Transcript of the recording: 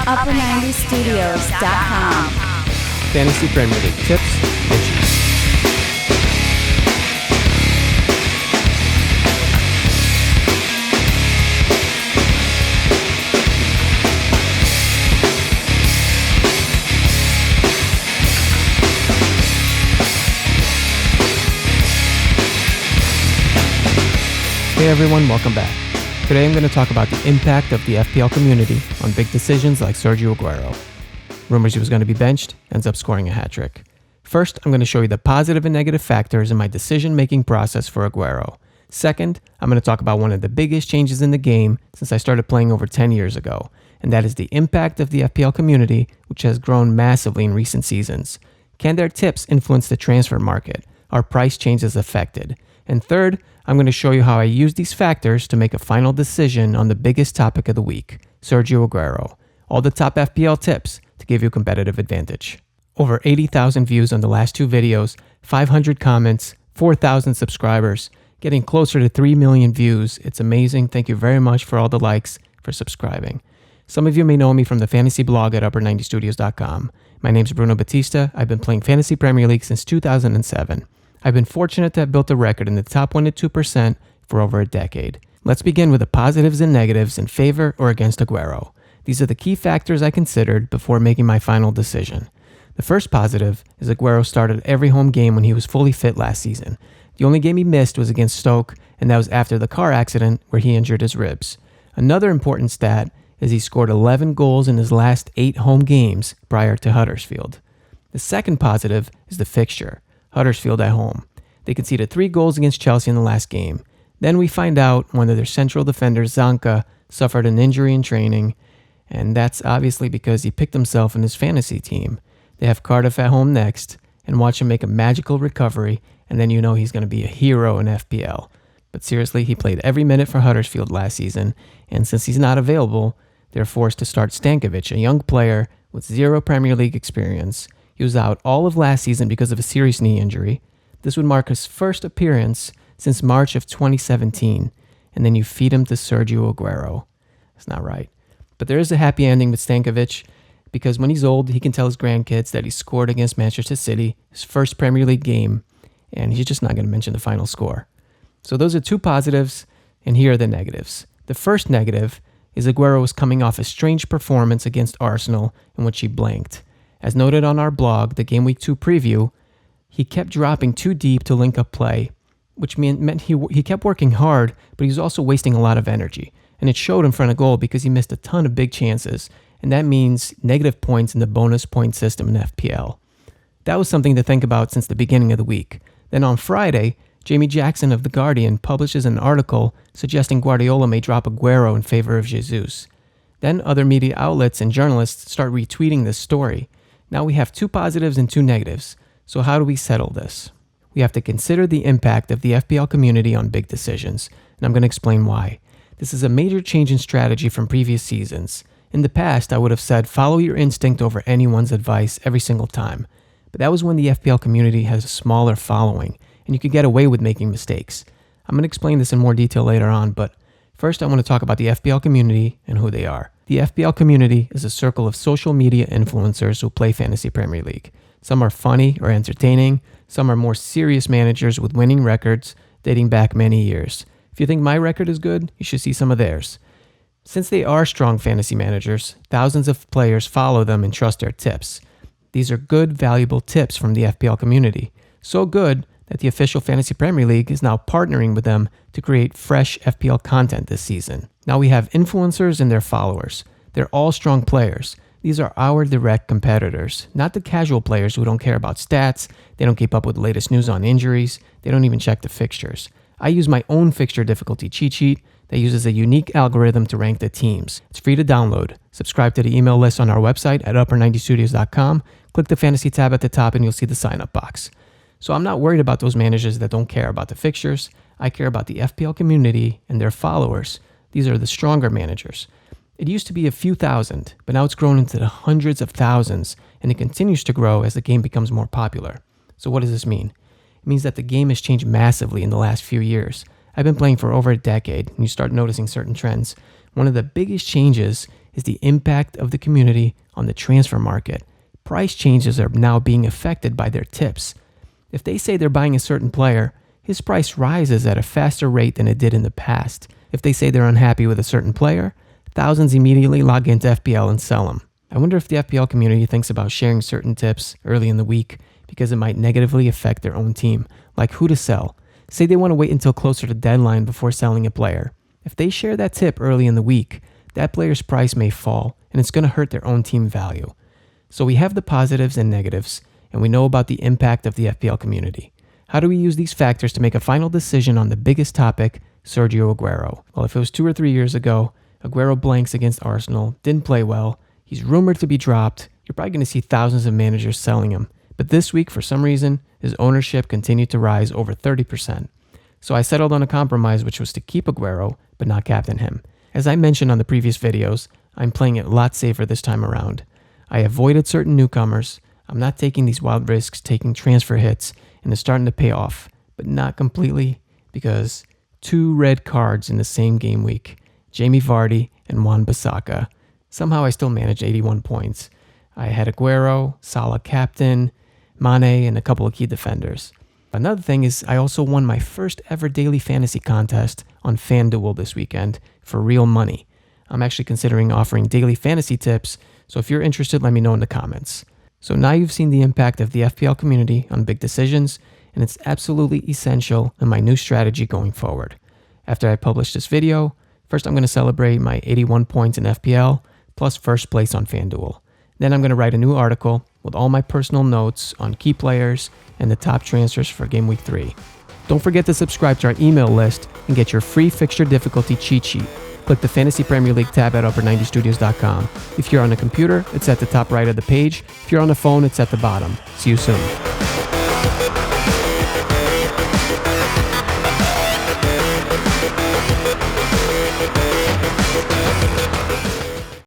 Upper90studios.com. Fantasy Premier League tips and cheats. Hey everyone, welcome back. Today I'm going to talk about the impact of the FPL community on big decisions like Sergio Aguero. Rumors he was going to be benched, ends up scoring a hat-trick. First, I'm going to show you the positive and negative factors in my decision-making process for Aguero. Second, I'm going to talk about one of the biggest changes in the game since I started playing over 10 years ago, and that is the impact of the FPL community, which has grown massively in recent seasons. Can their tips influence the transfer market? Are price changes affected? And third, I'm going to show you how I use these factors to make a final decision on the biggest topic of the week, Sergio Aguero. All the top FPL tips to give you a competitive advantage. Over 80,000 views on the last two videos, 500 comments, 4,000 subscribers, getting closer to 3 million views. It's amazing. Thank you very much for all the likes, for subscribing. Some of you may know me from the fantasy blog at Upper90studios.com. My name's Bruno Batista. I've been playing Fantasy Premier League since 2007. I've been fortunate to have built a record in the top 1 to 2% for over a decade. Let's begin with the positives and negatives in favor or against Aguero. These are the key factors I considered before making my final decision. The first positive is Aguero started every home game when he was fully fit last season. The only game he missed was against Stoke, and that was after the car accident where he injured his ribs. Another important stat is he scored 11 goals in his last 8 home games prior to Huddersfield. The second positive is the fixture. Huddersfield at home. They conceded 3 goals against Chelsea in the last game. Then we find out one of their central defenders, Zanka, suffered an injury in training, and that's obviously because he picked himself in his fantasy team. They have Cardiff at home next, and watch him make a magical recovery, and then you know he's going to be a hero in FPL. But seriously, he played every minute for Huddersfield last season, and since he's not available, they're forced to start Stankovic, a young player with 0 Premier League experience. He was out all of last season because of a serious knee injury. This would mark his first appearance since March of 2017. And then you feed him to Sergio Aguero. That's not right. But there is a happy ending with Stankovic because when he's old, he can tell his grandkids that he scored against Manchester City, his first Premier League game, and he's just not going to mention the final score. So those are 2 positives, and here are the negatives. The first negative is Aguero was coming off a strange performance against Arsenal in which he blanked. As noted on our blog, the Gameweek 2 preview, he kept dropping too deep to link up play, which meant he kept working hard, but he was also wasting a lot of energy. And it showed in front of goal because he missed a ton of big chances, and that means negative points in the bonus point system in FPL. That was something to think about since the beginning of the week. Then on Friday, Jamie Jackson of The Guardian publishes an article suggesting Guardiola may drop Aguero in favor of Jesus. Then other media outlets and journalists start retweeting this story. Now we have 2 positives and 2 negatives. So how do we settle this? We have to consider the impact of the FPL community on big decisions, and I'm going to explain why. This is a major change in strategy from previous seasons. In the past, I would have said follow your instinct over anyone's advice every single time. But that was when the FPL community has a smaller following, and you could get away with making mistakes. I'm going to explain this in more detail later on, but first I want to talk about the FPL community and who they are. The FPL community is a circle of social media influencers who play Fantasy Premier League. Some are funny or entertaining, some are more serious managers with winning records dating back many years. If you think my record is good, you should see some of theirs. Since they are strong fantasy managers, thousands of players follow them and trust their tips. These are good, valuable tips from the FPL community. So good that the official Fantasy Premier League is now partnering with them to create fresh FPL content this season. Now we have influencers and their followers. They're all strong players. These are our direct competitors, not the casual players who don't care about stats, they don't keep up with the latest news on injuries, they don't even check the fixtures. I use my own fixture difficulty cheat sheet that uses a unique algorithm to rank the teams. It's free to download. Subscribe to the email list on our website at Upper90studios.com. Click the fantasy tab at the top and you'll see the sign-up box. So I'm not worried about those managers that don't care about the fixtures. I care about the FPL community and their followers. These are the stronger managers. It used to be a few thousand, but now it's grown into the hundreds of thousands, and it continues to grow as the game becomes more popular. So what does this mean? It means that the game has changed massively in the last few years. I've been playing for over a decade, and you start noticing certain trends. One of the biggest changes is the impact of the community on the transfer market. Price changes are now being affected by their tips. If they say they're buying a certain player, his price rises at a faster rate than it did in the past. If they say they're unhappy with a certain player, thousands immediately log into FPL and sell him. I wonder if the FPL community thinks about sharing certain tips early in the week because it might negatively affect their own team, like who to sell. Say they want to wait until closer to deadline before selling a player. If they share that tip early in the week, that player's price may fall, and it's going to hurt their own team value. So we have the positives and negatives, and we know about the impact of the FPL community. How do we use these factors to make a final decision on the biggest topic, Sergio Aguero? Well, if it was 2 or 3 years ago, Aguero blanks against Arsenal, didn't play well, he's rumored to be dropped, you're probably going to see thousands of managers selling him. But this week, for some reason, his ownership continued to rise over 30%. So I settled on a compromise, which was to keep Aguero, but not captain him. As I mentioned on the previous videos, I'm playing it a lot safer this time around. I avoided certain newcomers. I'm not taking these wild risks, taking transfer hits, and it's starting to pay off, but not completely, because 2 red cards in the same game week, Jamie Vardy and Wan-Bissaka. Somehow I still managed 81 points. I had Aguero, Salah captain, Mane, and a couple of key defenders. Another thing is I also won my first ever daily fantasy contest on FanDuel this weekend for real money. I'm actually considering offering daily fantasy tips, so if you're interested, let me know in the comments. So now you've seen the impact of the FPL community on big decisions, and it's absolutely essential in my new strategy going forward. After I publish this video, first I'm going to celebrate my 81 points in FPL, plus first place on FanDuel. Then I'm going to write a new article with all my personal notes on key players and the top transfers for Game Week 3. Don't forget to subscribe to our email list and get your free fixture difficulty cheat sheet. Click the Fantasy Premier League tab at upper90studios.com. If you're on a computer, it's at the top right of the page. If you're on a phone, it's at the bottom. See you soon.